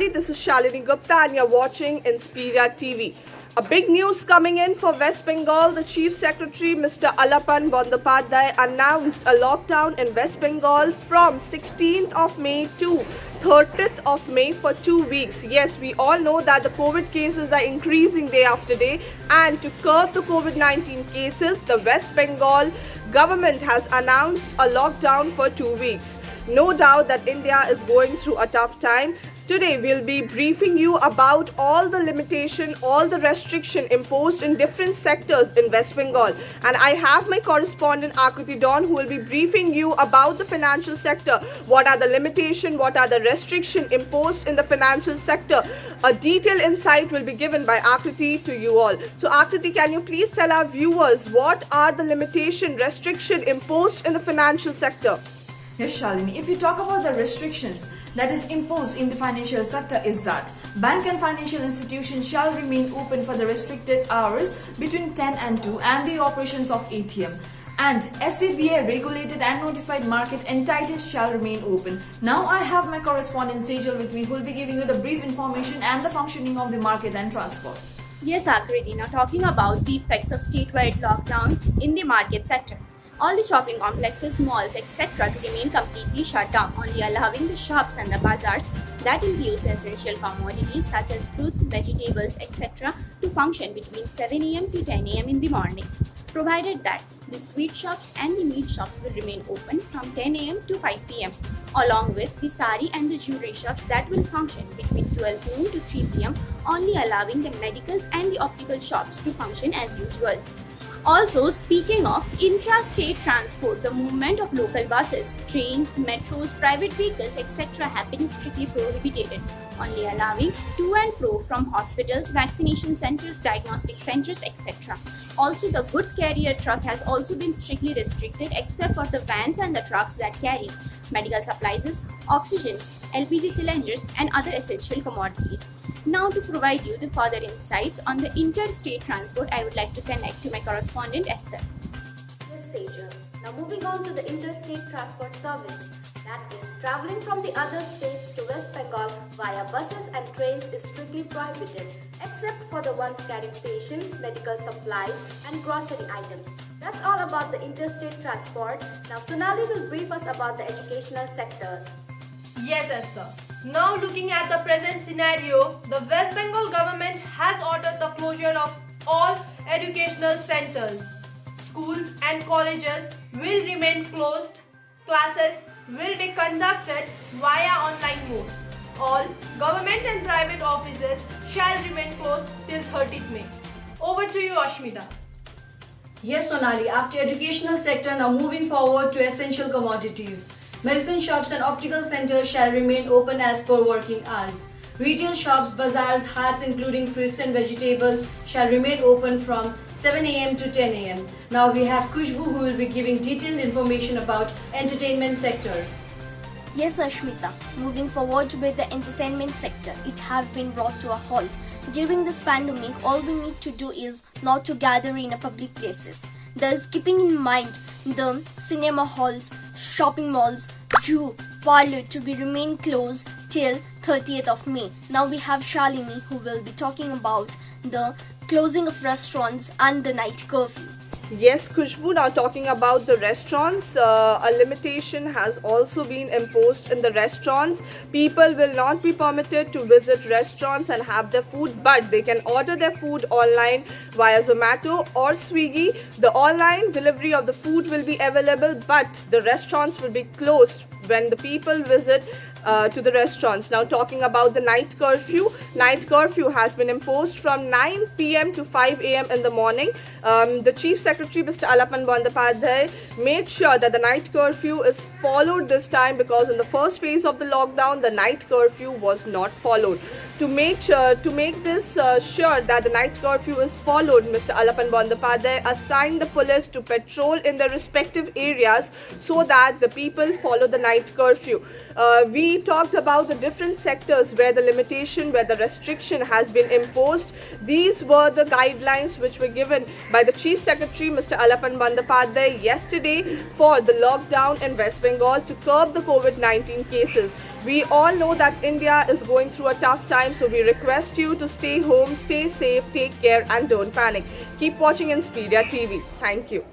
everybody, this is Shalini Gupta and you're watching Pariyar TV. A big news coming in for West Bengal. The Chief Secretary Mr. Alapan Bandyopadhyay announced a lockdown in West Bengal from 16th of May to 30th of May for 2 weeks. Yes, we all know that the COVID cases are increasing day after day, and to curb the COVID-19 cases, the West Bengal government has announced a lockdown for 2 weeks. No doubt that India is going through a tough time. Today we'll be briefing you about all the limitation, all the restriction imposed in different sectors in West Bengal. And I have my correspondent Akriti who will be briefing you about the financial sector. What are the limitation, what are the restriction imposed in the financial sector? A detailed insight will be given by Akriti to you all. So Akriti, can you please tell our viewers what are the limitation, restriction imposed in the financial sector? Yes, Shalini. If you talk about the restrictions that is imposed in the financial sector is that bank and financial institutions shall remain open for the restricted hours between 10 and 2 and the operations of ATM. And SCBA regulated and notified market entities shall remain open. Now I have my correspondent Sejal with me who will be giving you the brief information and the functioning of the market and transport. Yes, Akriti. Now talking about the effects of statewide lockdown in the market sector. All the shopping complexes, malls, etc. to remain completely shut down, only allowing the shops and the bazaars that includes the essential commodities such as fruits, vegetables, etc. to function between 7 am to 10 am in the morning, provided that the sweet shops and the meat shops will remain open from 10 am to 5 pm, along with the sari and the jewelry shops that will function between 12 noon to 3 pm, only allowing the medicals and the optical shops to function as usual. Also, speaking of intra-state transport, the movement of local buses, trains, metros, private vehicles, etc. have been strictly prohibited, only allowing to and fro from hospitals, vaccination centers, diagnostic centers, etc. Also, the goods carrier truck has also been strictly restricted except for the vans and the trucks that carries medical supplies, oxygen, LPG cylinders and other essential commodities. Now to provide you the further insights on the interstate transport, I would like to connect to my correspondent Esther. Yes, Sejal. Now moving on to the interstate transport services. That is, travelling from the other states to West Bengal via buses and trains is strictly prohibited, except for the ones carrying patients, medical supplies and grocery items. That's all about the interstate transport. Now Sonali will brief us about the educational sectors. Yes, Esther. Now looking at the present scenario, the West Bengal government has ordered the closure of all educational centers. Schools and colleges will remain closed. Classes will be conducted via online mode. All government and private offices shall remain closed till 30th May. Over to you, Ashmita. Yes, Sonali. After educational sector, now moving forward to essential commodities. Medicine shops and optical centers shall remain open as per working hours. Retail shops, bazaars, hats including fruits and vegetables shall remain open from 7 am to 10 am. Now we have Khushbu who will be giving detailed information about entertainment sector. Yes, Ashmita. Moving forward with the entertainment sector, it has been brought to a halt. During this pandemic, all we need to do is not to gather in a public places. Thus, keeping in mind the cinema halls, shopping malls, zoo, parlor to be remain closed till 30th of May. Now we have Shalini who will be talking about the closing of restaurants and the night curfew. Yes, Khushbu, now talking about the restaurants, a limitation has also been imposed in the restaurants. People will not be permitted to visit restaurants and have their food, but they can order their food online via Zomato or Swiggy. The online delivery of the food will be available, but the restaurants will be closed when the people visit to the restaurants. Now talking about the night curfew has been imposed from 9 pm to 5 am in the morning. The Chief Secretary Mr. Alapan Bandyopadhyay made sure that the night curfew is followed this time, because in the first phase of the lockdown the night curfew was not followed. To make this sure that the night curfew is followed, Mr. Alapan Bandyopadhyay assigned the police to patrol in their respective areas so that the people follow the night curfew. We talked about the different sectors where the limitation, where the restriction has been imposed. These were the guidelines which were given by the Chief Secretary Mr. Alapan Bandyopadhyay yesterday for the lockdown in West Bengal to curb the COVID-19 cases. We all know that India is going through a tough time, so we request you to stay home, stay safe, take care and don't panic. Keep watching Inspiria TV. Thank you.